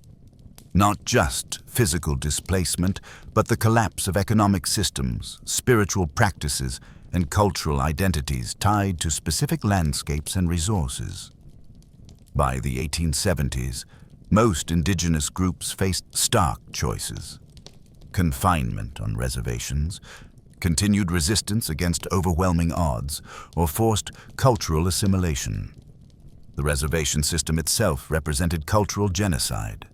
Not just physical displacement, but the collapse of economic systems, spiritual practices, and cultural identities tied to specific landscapes and resources. By the 1870s, most indigenous groups faced stark choices: confinement on reservations, continued resistance against overwhelming odds, or forced cultural assimilation. The reservation system itself represented cultural genocide.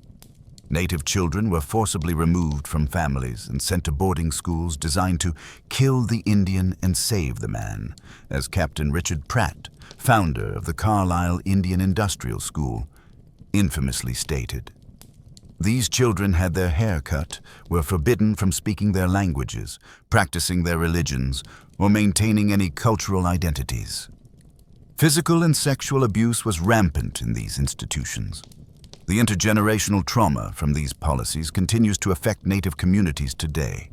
Native children were forcibly removed from families and sent to boarding schools designed to kill the Indian and save the man, as Captain Richard Pratt, founder of the Carlisle Indian Industrial School, infamously stated. These children had their hair cut, were forbidden from speaking their languages, practicing their religions, or maintaining any cultural identities. Physical and sexual abuse was rampant in these institutions. The intergenerational trauma from these policies continues to affect Native communities today.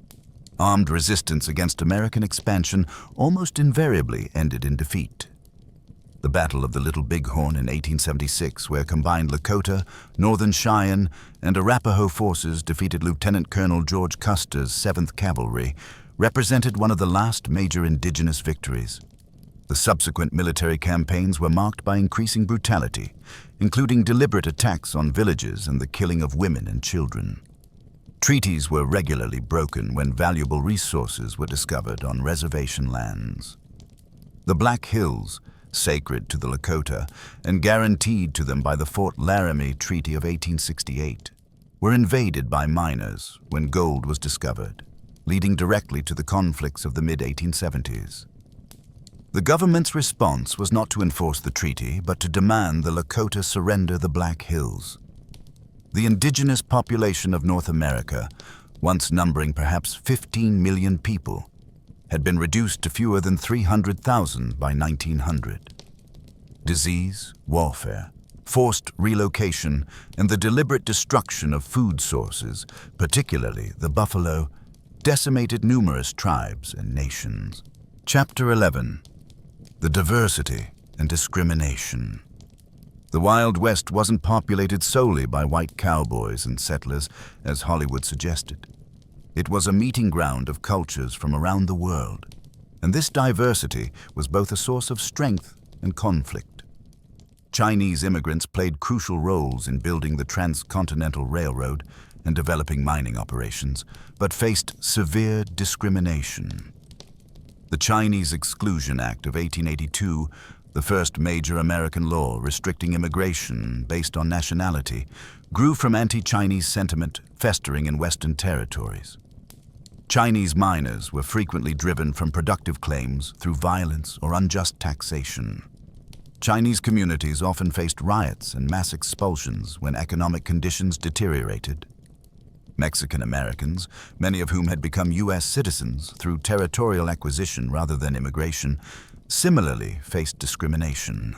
Armed resistance against American expansion almost invariably ended in defeat. The Battle of the Little Bighorn in 1876, where combined Lakota, Northern Cheyenne, and Arapaho forces defeated Lieutenant Colonel George Custer's 7th Cavalry, represented one of the last major indigenous victories. The subsequent military campaigns were marked by increasing brutality, including deliberate attacks on villages and the killing of women and children. Treaties were regularly broken when valuable resources were discovered on reservation lands. The Black Hills, sacred to the Lakota and guaranteed to them by the Fort Laramie Treaty of 1868, were invaded by miners when gold was discovered, leading directly to the conflicts of the mid-1870s. The government's response was not to enforce the treaty, but to demand the Lakota surrender the Black Hills. The indigenous population of North America, once numbering perhaps 15 million people, had been reduced to fewer than 300,000 by 1900. Disease, warfare, forced relocation, and the deliberate destruction of food sources, particularly the buffalo, decimated numerous tribes and nations. Chapter 11. The Diversity and Discrimination. The Wild West wasn't populated solely by white cowboys and settlers, as Hollywood suggested. It was a meeting ground of cultures from around the world, and this diversity was both a source of strength and conflict. Chinese immigrants played crucial roles in building the transcontinental railroad, and developing mining operations, but faced severe discrimination. The Chinese Exclusion Act of 1882, the first major American law restricting immigration based on nationality, grew from anti-Chinese sentiment festering in Western territories. Chinese miners were frequently driven from productive claims through violence or unjust taxation. Chinese communities often faced riots and mass expulsions when economic conditions deteriorated. Mexican Americans, many of whom had become U.S. citizens through territorial acquisition rather than immigration, similarly faced discrimination.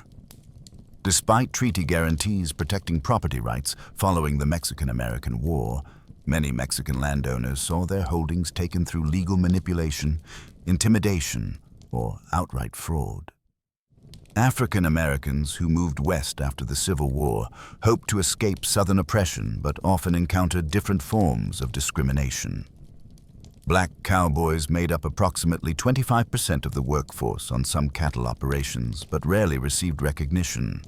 Despite treaty guarantees protecting property rights following the Mexican-American War, many Mexican landowners saw their holdings taken through legal manipulation, intimidation, or outright fraud. African Americans who moved west after the Civil War hoped to escape Southern oppression but often encountered different forms of discrimination. Black cowboys made up approximately 25% of the workforce on some cattle operations but rarely received recognition.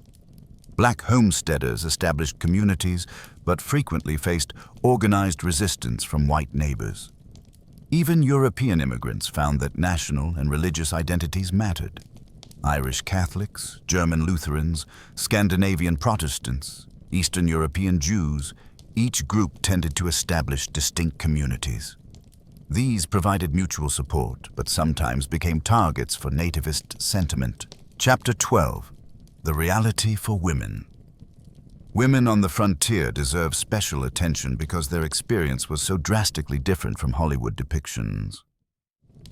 Black homesteaders established communities but frequently faced organized resistance from white neighbors. Even European immigrants found that national and religious identities mattered. Irish Catholics, German Lutherans, Scandinavian Protestants, Eastern European Jews, each group tended to establish distinct communities. These provided mutual support, but sometimes became targets for nativist sentiment. Chapter 12. The Reality for Women. Women on the frontier deserve special attention because their experience was so drastically different from Hollywood depictions.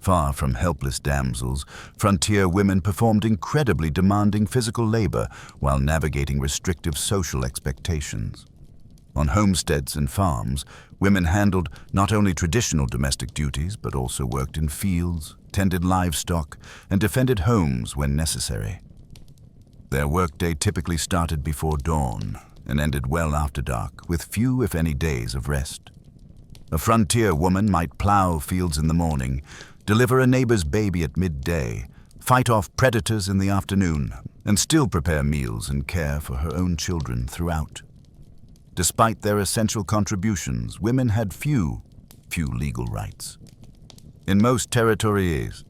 Far from helpless damsels, frontier women performed incredibly demanding physical labor while navigating restrictive social expectations. On homesteads and farms, women handled not only traditional domestic duties but also worked in fields, tended livestock, and defended homes when necessary. Their workday typically started before dawn and ended well after dark, with few, if any, days of rest. A frontier woman might plow fields in the morning, deliver a neighbor's baby at midday, fight off predators in the afternoon, and still prepare meals and care for her own children throughout. Despite their essential contributions, women had few legal rights. In most territories,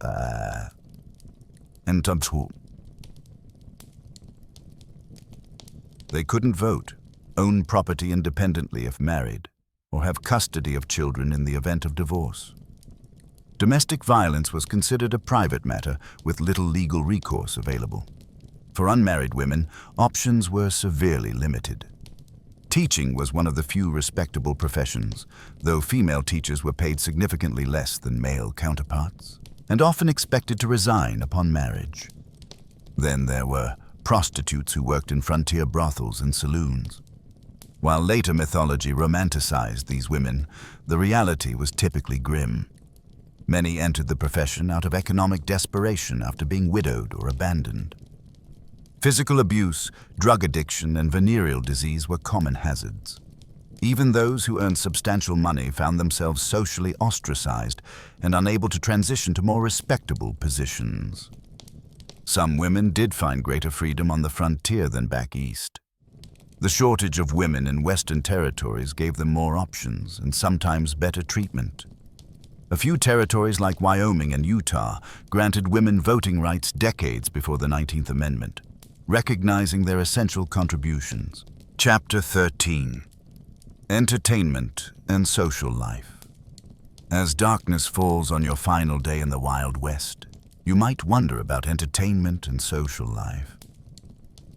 they couldn't vote, own property independently if married, or have custody of children in the event of divorce. Domestic violence was considered a private matter with little legal recourse available. For unmarried women, options were severely limited. Teaching was one of the few respectable professions, though female teachers were paid significantly less than male counterparts, and often expected to resign upon marriage. Then there were prostitutes who worked in frontier brothels and saloons. While later mythology romanticized these women, the reality was typically grim. Many entered the profession out of economic desperation after being widowed or abandoned. Physical abuse, drug addiction, and venereal disease were common hazards. Even those who earned substantial money found themselves socially ostracized and unable to transition to more respectable positions. Some women did find greater freedom on the frontier than back east. The shortage of women in Western territories gave them more options and sometimes better treatment. A few territories like Wyoming and Utah granted women voting rights decades before the 19th Amendment, recognizing their essential contributions. Chapter 13. Entertainment and Social Life. As darkness falls on your final day in the Wild West, you might wonder about entertainment and social life.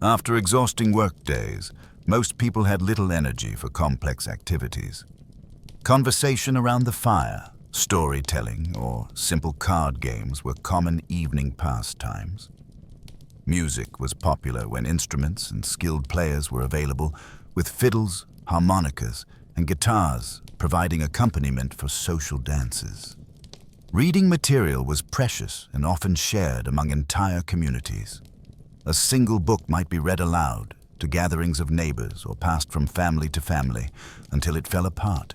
After exhausting work days, most people had little energy for complex activities. Conversation around the fire, storytelling, or simple card games were common evening pastimes. Music was popular when instruments and skilled players were available, with fiddles, harmonicas, and guitars providing accompaniment for social dances. Reading material was precious and often shared among entire communities. A single book might be read aloud to gatherings of neighbors or passed from family to family until it fell apart.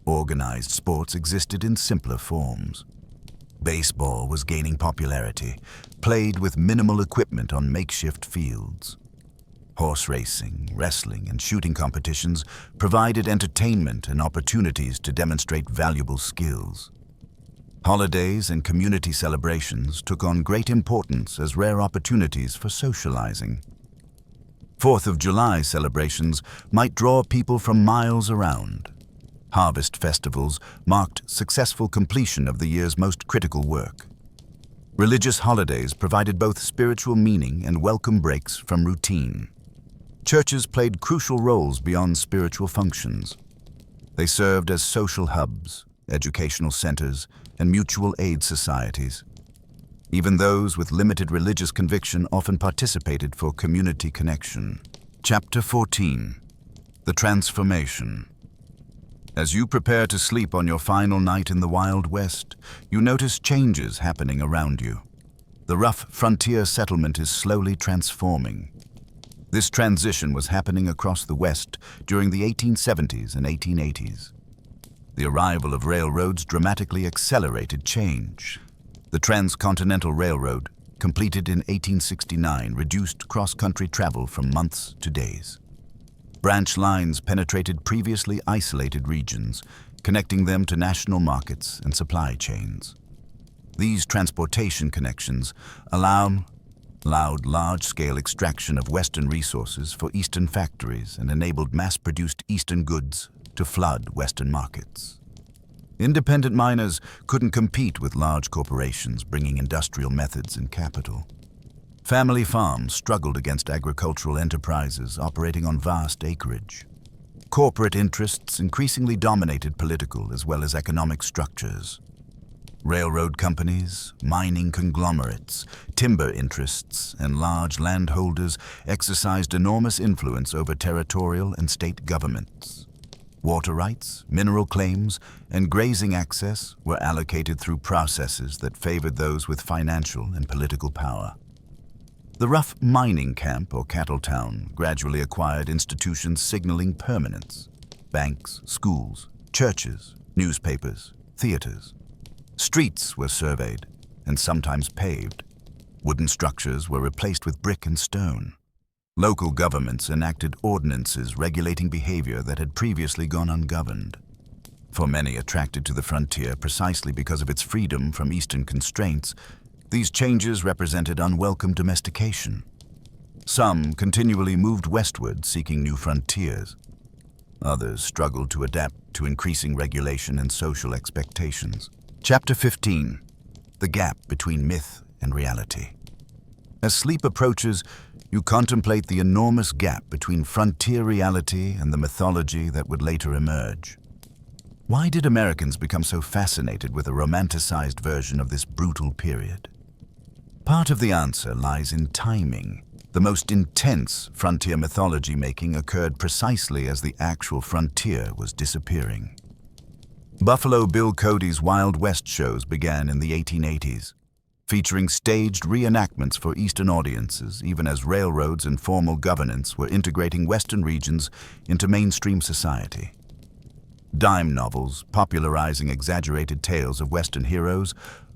Organized sports existed in simpler forms. Baseball was gaining popularity, played with minimal equipment on makeshift fields. Horse racing, wrestling, and shooting competitions provided entertainment and opportunities to demonstrate valuable skills. Holidays and community celebrations took on great importance as rare opportunities for socializing. 4th of July celebrations might draw people from miles around. Harvest festivals marked successful completion of the year's most critical work. Religious holidays provided both spiritual meaning and welcome breaks from routine. Churches played crucial roles beyond spiritual functions. They served as social hubs, educational centers, and mutual aid societies. Even those with limited religious conviction often participated for community connection. Chapter 14. The Transformation. As you prepare to sleep on your final night in the Wild West, you notice changes happening around you. The rough frontier settlement is slowly transforming. This transition was happening across the West during the 1870s and 1880s. The arrival of railroads dramatically accelerated change. The Transcontinental Railroad, completed in 1869, reduced cross-country travel from months to days. Branch lines penetrated previously isolated regions, connecting them to national markets and supply chains. These transportation connections allowed large-scale extraction of Western resources for Eastern factories and enabled mass-produced Eastern goods to flood Western markets. Independent miners couldn't compete with large corporations bringing industrial methods and capital. Family farms struggled against agricultural enterprises operating on vast acreage. Corporate interests increasingly dominated political as well as economic structures. Railroad companies, mining conglomerates, timber interests, and large landholders exercised enormous influence over territorial and state governments. Water rights, mineral claims, and grazing access were allocated through processes that favored those with financial and political power. The rough mining camp or cattle town gradually acquired institutions signaling permanence: banks, schools, churches, newspapers, theaters. Streets were surveyed and sometimes paved. Wooden structures were replaced with brick and stone. Local governments enacted ordinances regulating behavior that had previously gone ungoverned. For many attracted to the frontier precisely because of its freedom from Eastern constraints, these changes represented unwelcome domestication. Some continually moved westward seeking new frontiers. Others struggled to adapt to increasing regulation and social expectations. Chapter 15. The Gap Between Myth and Reality. As sleep approaches, you contemplate the enormous gap between frontier reality and the mythology that would later emerge. Why did Americans become so fascinated with a romanticized version of this brutal period? Part of the answer lies in timing. The most intense frontier mythology making occurred precisely as the actual frontier was disappearing. Buffalo Bill Cody's Wild West shows began in the 1880s, featuring staged reenactments for Eastern audiences even as railroads and formal governance were integrating Western regions into mainstream society. Dime novels, popularizing exaggerated tales of Western heroes,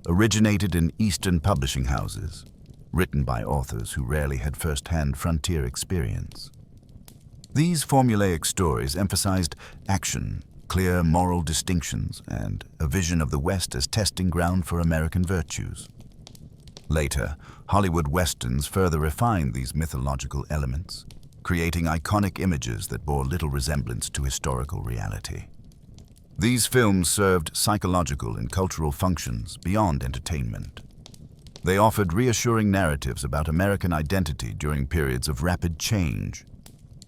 originated in Eastern publishing houses, written by authors who rarely had first-hand frontier experience. These formulaic stories emphasized action, clear moral distinctions, and a vision of the West as testing ground for American virtues. Later, Hollywood westerns further refined these mythological elements, creating iconic images that bore little resemblance to historical reality. These films served psychological and cultural functions beyond entertainment. They offered reassuring narratives about American identity during periods of rapid change.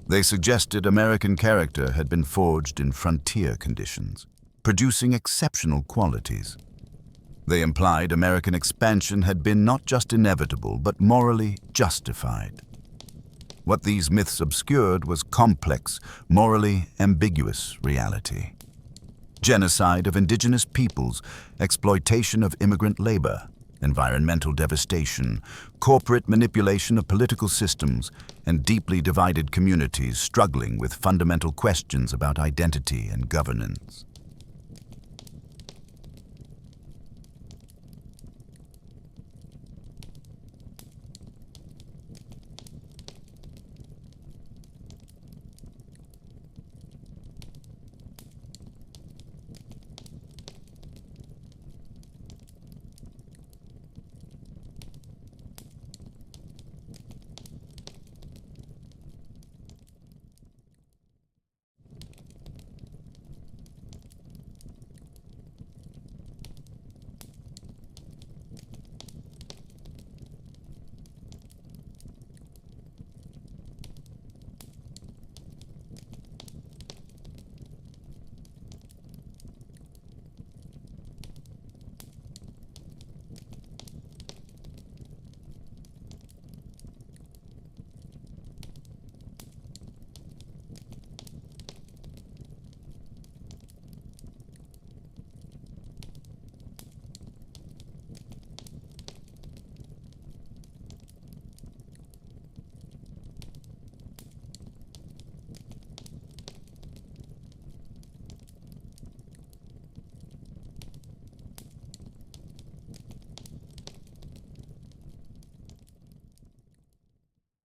They suggested American character had been forged in frontier conditions, producing exceptional qualities. They implied American expansion had been not just inevitable, but morally justified. What these myths obscured was complex, morally ambiguous reality. Genocide of indigenous peoples, exploitation of immigrant labor, environmental devastation, corporate manipulation of political systems, and deeply divided communities struggling with fundamental questions about identity and governance.